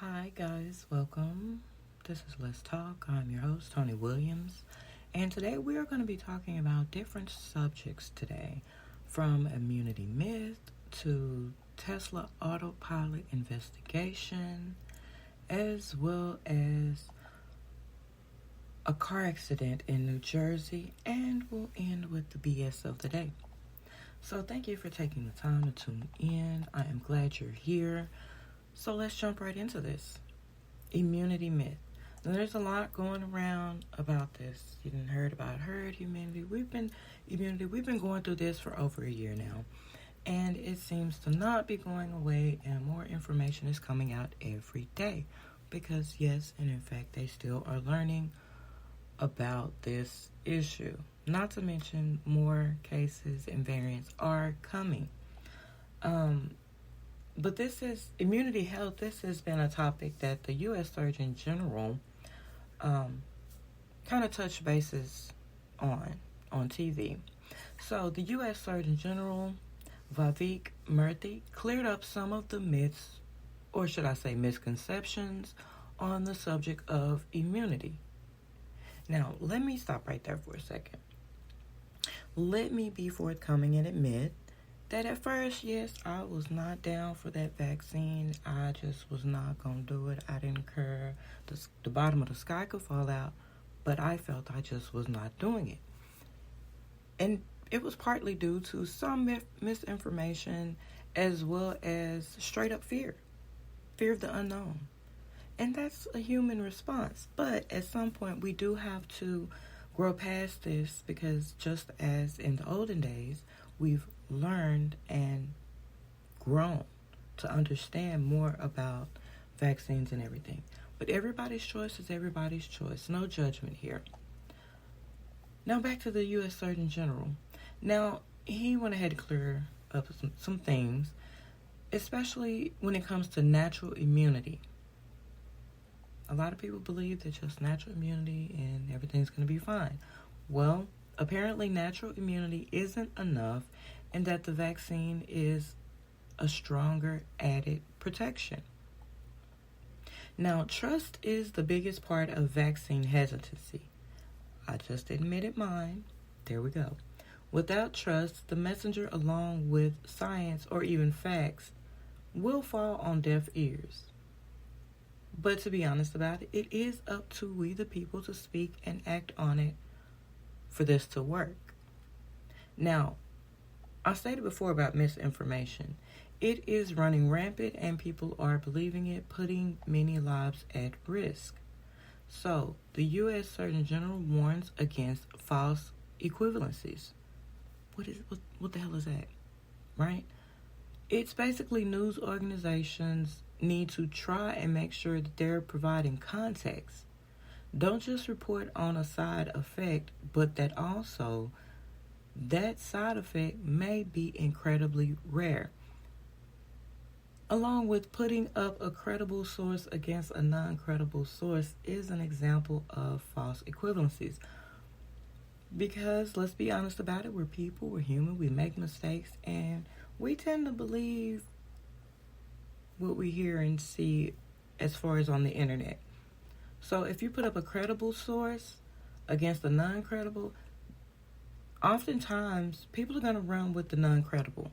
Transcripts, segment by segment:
Hi guys, welcome. This is Let's Talk. I'm your host, Toni-Williams, and today we are going to be talking about different subjects today, from immunity myth to tesla-autopilot investigation, as well as a car accident in New Jersey, and we'll end with the BS of the day. So thank you for taking the time to tune in. I am glad you're here. So let's jump right into this. Immunity myth. Now, there's a lot going around about this. You didn't heard about herd immunity. We've been going through this for over a year now. And it seems to not be going away, and more information is coming out every day. Because yes, and in fact, they still are learning about this issue. Not to mention more cases and variants are coming. But this is immunity health. This has been a topic that the U.S. Surgeon General kind of touched bases on TV. So the U.S. Surgeon General, Vivek Murthy, cleared up some of the myths, or should I say misconceptions, on the subject of immunity. Now, let me stop right there for a second. Let me be forthcoming and admit that at first, yes, I was not down for that vaccine. I just was not going to do it. I didn't care. The bottom of the sky could fall out, but I felt I just was not doing it. And it was partly due to some misinformation as well as straight up fear of the unknown. And that's a human response. But at some point, we do have to grow past this, because just as in the olden days, we've learned and grown to understand more about vaccines and everything. But everybody's choice is everybody's choice. No judgment here. Now back to the U.S. Surgeon General. Now, he went ahead to clear up some things, especially when it comes to natural immunity. A lot of people believe that just natural immunity and everything's going to be fine. Well, apparently natural immunity isn't enough, and that the vaccine is a stronger added protection. Now, trust is the biggest part of vaccine hesitancy. I just admitted mine. There we go. Without trust, the messenger, along with science or even facts, will fall on deaf ears. But to be honest about it, it is up to we the people to speak and act on it for this to work. Now, I stated before about misinformation. It is running rampant and people are believing it, putting many lives at risk. So, the U.S. Surgeon General warns against false equivalencies. What the hell is that? Right? It's basically news organizations need to try and make sure that they're providing context. Don't just report on a side effect, but that also that side effect may be incredibly rare. Along with putting up a credible source against a non-credible source is an example of false equivalencies. Because let's be honest about it, we're people, we're human, we make mistakes, and we tend to believe what we hear and see as far as on the internet. So if you put up a credible source against a non-credible, oftentimes people are going to run with the non-credible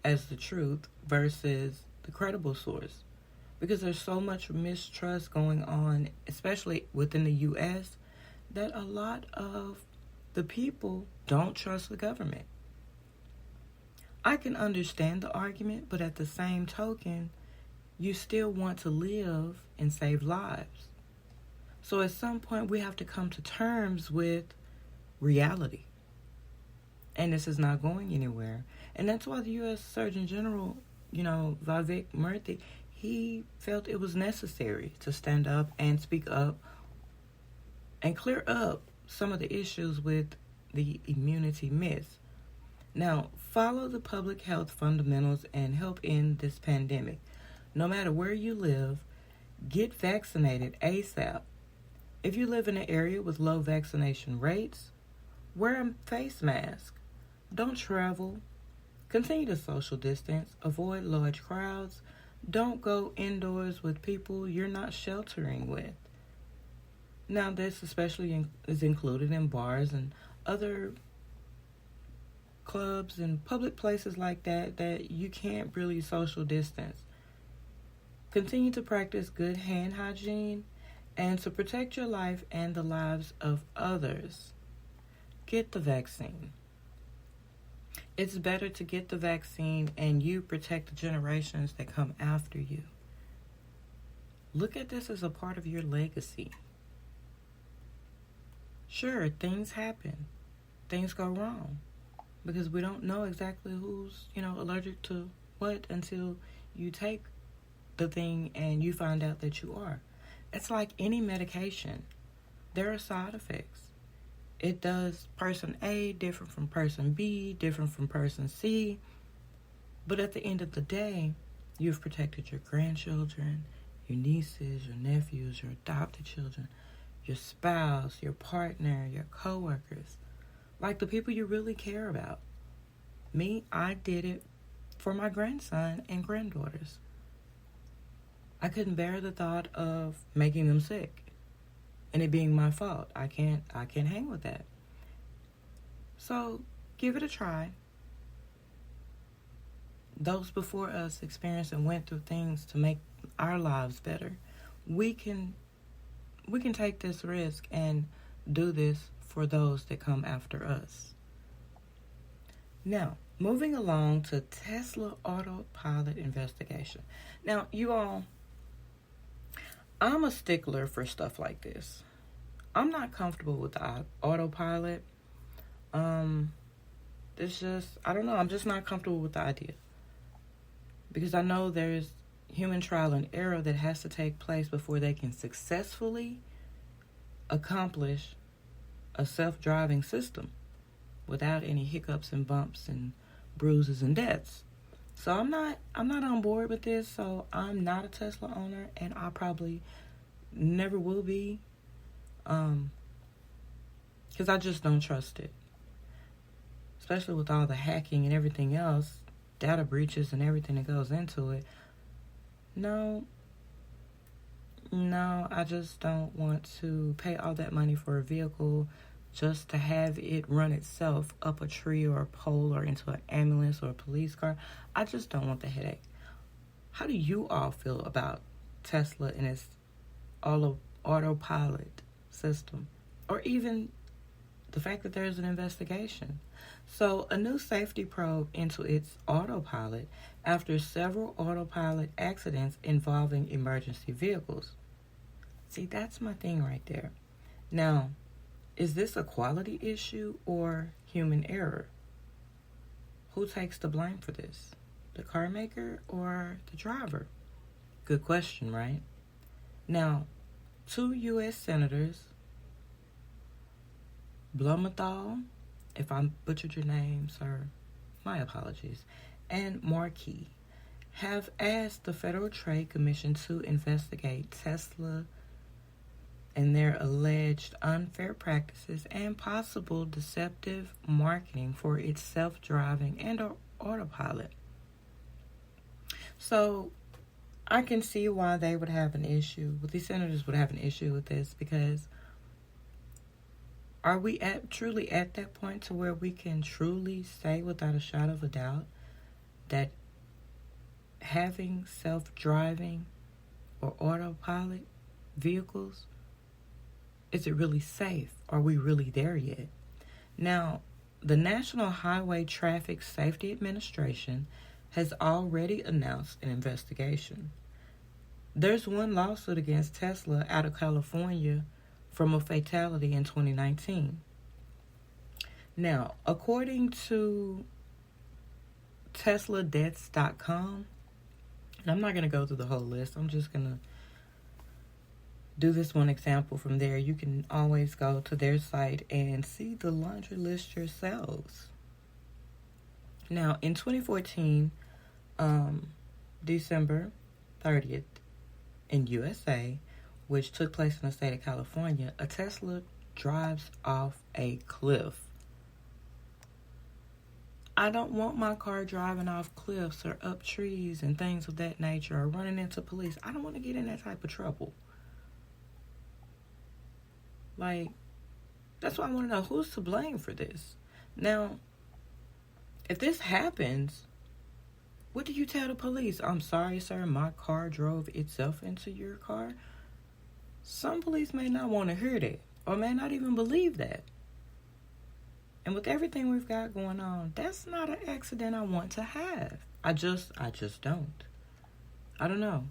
as the truth versus the credible source, because there's so much mistrust going on, especially within the U.S., that a lot of the people don't trust the government. I can understand the argument, but at the same token, you still want to live and save lives. So at some point, we have to come to terms with reality. And this is not going anywhere. And that's why the U.S. Surgeon General, Vivek Murthy, he felt it was necessary to stand up and speak up and clear up some of the issues with the immunity myth. Now, follow the public health fundamentals and help end this pandemic. No matter where you live, get vaccinated ASAP. If you live in an area with low vaccination rates, wear a face mask. Don't travel. Continue to social distance. Avoid large crowds. Don't go indoors with people you're not sheltering with. Now, this especially is included in bars and other clubs and public places like that you can't really social distance. Continue to practice good hand hygiene and to protect your life and the lives of others. Get the vaccine. It's better to get the vaccine and you protect the generations that come after you. Look at this as a part of your legacy. Sure, things happen. Things go wrong. Because we don't know exactly who's, allergic to what until you take the thing and you find out that you are. It's like any medication. There are side effects. It does person A different from person B, different from person C. But at the end of the day, you've protected your grandchildren, your nieces, your nephews, your adopted children, your spouse, your partner, your coworkers. Like the people you really care about. Me, I did it for my grandson and granddaughters. I couldn't bear the thought of making them sick and it being my fault. I can't hang with that. So give it a try. Those before us experienced and went through things to make our lives better. We can take this risk and do this for those that come after us. Now, moving along to tesla-autopilot investigation. Now, you all, I'm a stickler for stuff like this. I'm not comfortable with the autopilot. It's just, I don't know, I'm just not comfortable with the idea. Because I know there's human trial and error that has to take place before they can successfully accomplish a self-driving system without any hiccups and bumps and bruises and deaths. So I'm not on board with this. So I'm not a Tesla owner, and I probably never will be, because I just don't trust it, especially with all the hacking and everything else, data breaches and everything that goes into it. No, I just don't want to pay all that money for a vehicle just to have it run itself up a tree or a pole or into an ambulance or a police car. I just don't want the headache. How do you all feel about Tesla and its autopilot system? Or even the fact that there's an investigation. So, a new safety probe into its autopilot after several autopilot accidents involving emergency vehicles. See, that's my thing right there. Now, is this a quality issue or human error? Who takes the blame for this? The car maker or the driver? Good question, right? Now, 2 U.S. Senators, Blumenthal, if I butchered your name, sir, my apologies, and Markey, have asked the Federal Trade Commission to investigate Tesla and their alleged unfair practices and possible deceptive marketing for its self-driving and autopilot. So I can see why they would have an issue, these senators would have an issue with this, because are we truly at that point to where we can truly say without a shadow of a doubt that having self-driving or autopilot vehicles, is it really safe? Are we really there yet? Now, the National Highway Traffic Safety Administration has already announced an investigation. There's one lawsuit against Tesla out of California from a fatality in 2019. Now, according to tesladeaths.com, and I'm not going to go through the whole list, I'm just going to do this one example from there. You can always go to their site and see the laundry list yourselves. Now, in 2014, December 30th, in USA, which took place in the state of California, a Tesla drives off a cliff. I don't want my car driving off cliffs or up trees and things of that nature or running into police. I don't want to get in that type of trouble. Like, that's why I want to know who's to blame for this. Now, if this happens, what do you tell the police? I'm sorry, sir, my car drove itself into your car. Some police may not want to hear that or may not even believe that. And with everything we've got going on, that's not an accident I want to have. I just don't. I don't know.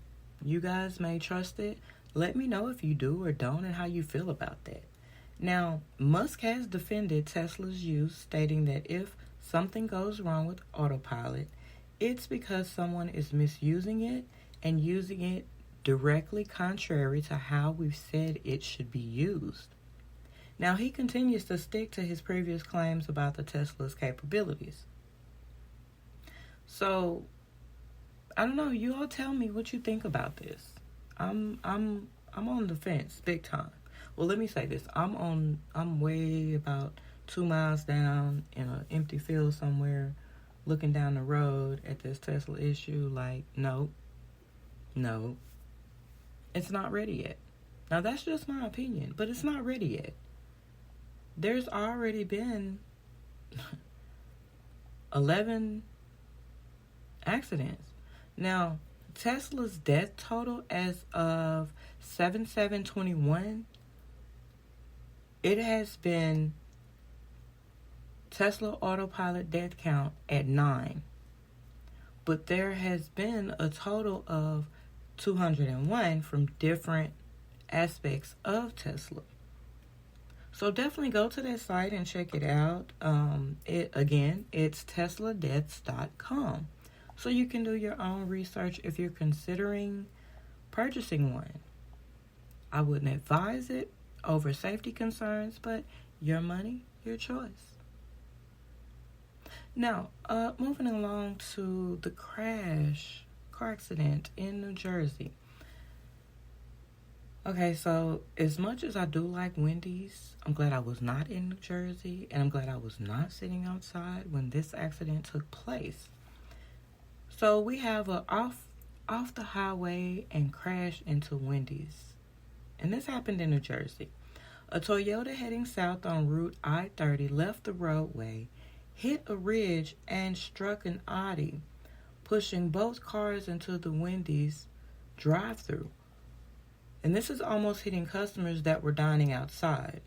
You guys may trust it. Let me know if you do or don't and how you feel about that. Now, Musk has defended Tesla's use, stating that if something goes wrong with autopilot, it's because someone is misusing it and using it directly contrary to how we've said it should be used. Now, he continues to stick to his previous claims about the Tesla's capabilities. So, I don't know. You all tell me what you think about this. I'm on the fence, big time. Well, let me say this. I'm way about 2 miles down in an empty field somewhere, looking down the road at this Tesla issue. Like, no, it's not ready yet. Now, that's just my opinion, but it's not ready yet. There's already been 11 accidents. Now, Tesla's death total as of 7/7/21, it has been Tesla autopilot death count at 9. But there has been a total of 201 from different aspects of Tesla. So definitely go to that site and check it out. It's tesla-deaths.com. So you can do your own research if you're considering purchasing one. I wouldn't advise it over safety concerns, but your money, your choice. Now, moving along to the car accident in New Jersey. Okay, so as much as I do like Wendy's, I'm glad I was not in New Jersey, and I'm glad I was not sitting outside when this accident took place. So we have a off the highway and crash into Wendy's. And this happened in New Jersey. A Toyota heading south on Route I-30 left the roadway, hit a ridge, and struck an Audi, pushing both cars into the Wendy's drive-thru. And this is almost hitting customers that were dining outside.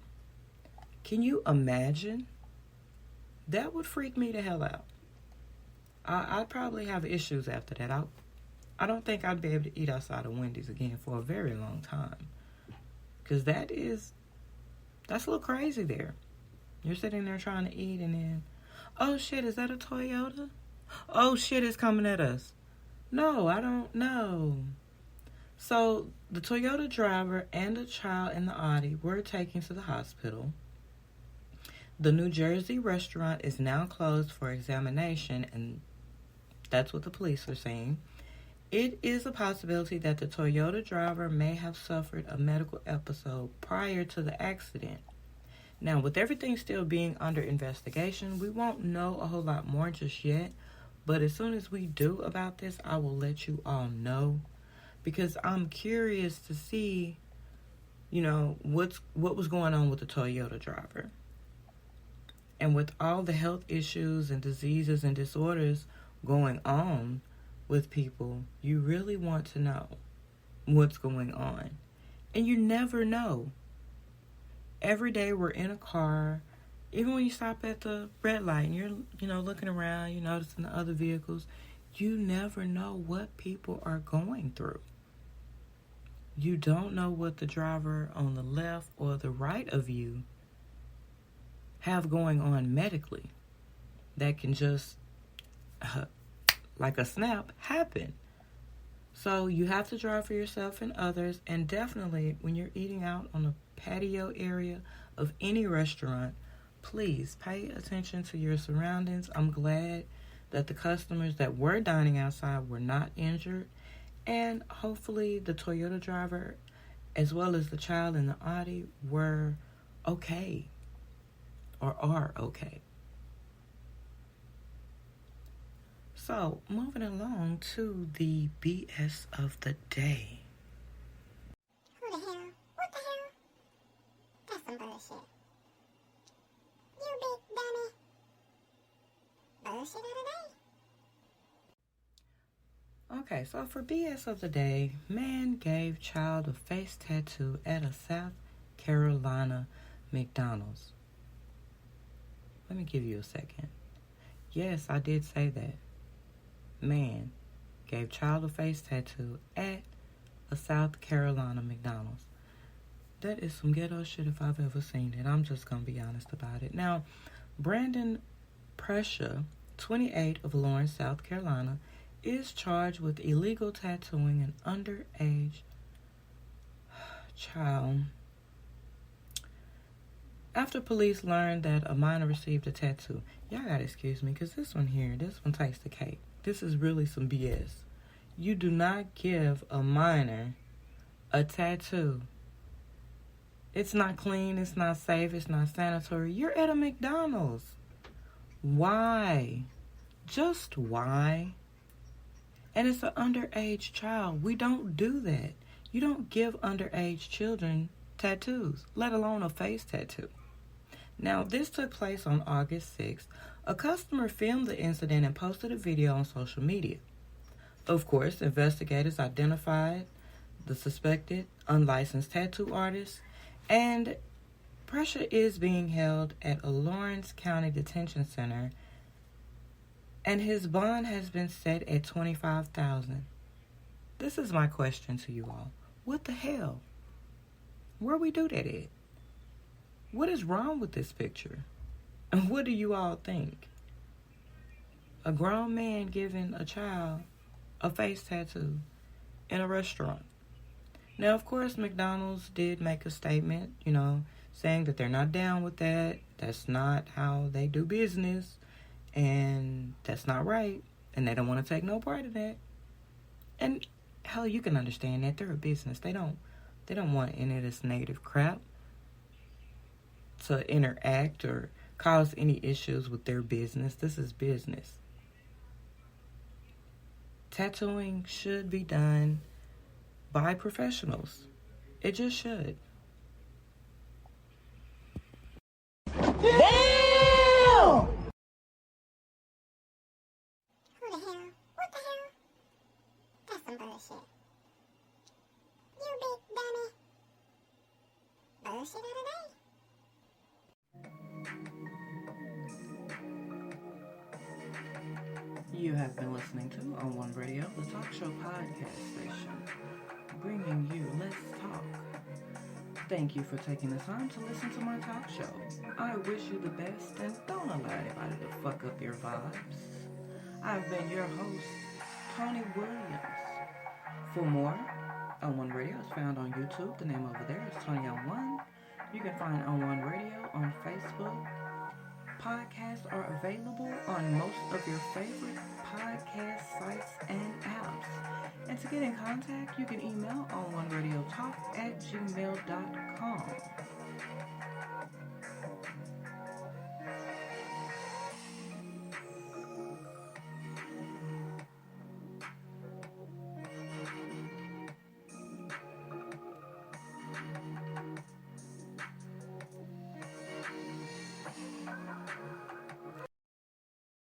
Can you imagine? That would freak me the hell out. I'd probably have issues after that. I don't think I'd be able to eat outside of Wendy's again for a very long time. Because that's a little crazy there. You're sitting there trying to eat and then, oh shit, is that a Toyota? Oh shit, it's coming at us. No, I don't know. So the Toyota driver and a child in the Audi were taken to the hospital. The New Jersey restaurant is now closed for examination, and that's what the police are saying. It is a possibility that the Toyota driver may have suffered a medical episode prior to the accident. Now, with everything still being under investigation, we won't know a whole lot more just yet. But as soon as we do about this, I will let you all know. Because I'm curious to see, what was going on with the Toyota driver. And with all the health issues and diseases and disorders going on with people, you really want to know what's going on. And you never know. Every day we're in a car, even when you stop at the red light and you're, looking around, you're noticing the other vehicles, you never know what people are going through. You don't know what the driver on the left or the right of you have going on medically that can just, like a snap, happen. So you have to drive for yourself and others, and definitely when you're eating out on a patio area of any restaurant, please pay attention to your surroundings. I'm glad that the customers that were dining outside were not injured, and hopefully the Toyota driver as well as the child in the Audi were okay or are okay. So, moving along to the BS of the day. Who the hell? What the hell? That's some bullshit. You big dummy. Bullshit of the day. Okay, so for BS of the day, man gave child a face tattoo at a South Carolina McDonald's. Let me give you a second. Yes, I did say that. Man gave child a face tattoo at a South Carolina McDonald's. That is some ghetto shit if I've ever seen it. I'm just going to be honest about it. Now, Brandon Pressure, 28, of Lawrence, South Carolina, is charged with illegal tattooing an underage child after police learned that a minor received a tattoo. Y'all gotta excuse me, because this one takes the cake. This is really some BS. You do not give a minor a tattoo. It's not clean, it's not safe, it's not sanitary. You're at a McDonald's. Why? Just why? And it's an underage child. We don't do that. You don't give underage children tattoos, let alone a face tattoo. Now, this took place on August 6th. A customer filmed the incident and posted a video on social media. Of course, investigators identified the suspected unlicensed tattoo artist, and Pressure is being held at a Lawrence County Detention Center, and his bond has been set at $25,000. This is my question to you all. What the hell? Where we do that at? What is wrong with this picture? And what do you all think? A grown man giving a child a face tattoo in a restaurant. Now, of course, McDonald's did make a statement, saying that they're not down with that. That's not how they do business. And that's not right. And they don't want to take no part of that. And hell, you can understand that. They're a business. They don't want any of this negative crap to interact or cause any issues with their business. This is business. Tattooing should be done by professionals. It just should. Damn! Who the hell? What the hell? That's some bullshit. You big dummy. Bullshit of the day. You have been listening to On One Radio, the talk show podcast station, bringing you Let's Talk. Thank you for taking the time to listen to my talk show. I wish you the best and don't allow anybody to fuck up your vibes. I've been your host, Toni-Williams. For more, On One Radio is found on YouTube. The name over there is Tony on One. You can find On One Radio on Facebook. Podcasts are available on most of your favorite podcast sites and apps. And to get in contact, you can email on oneradiotalk@gmail.com.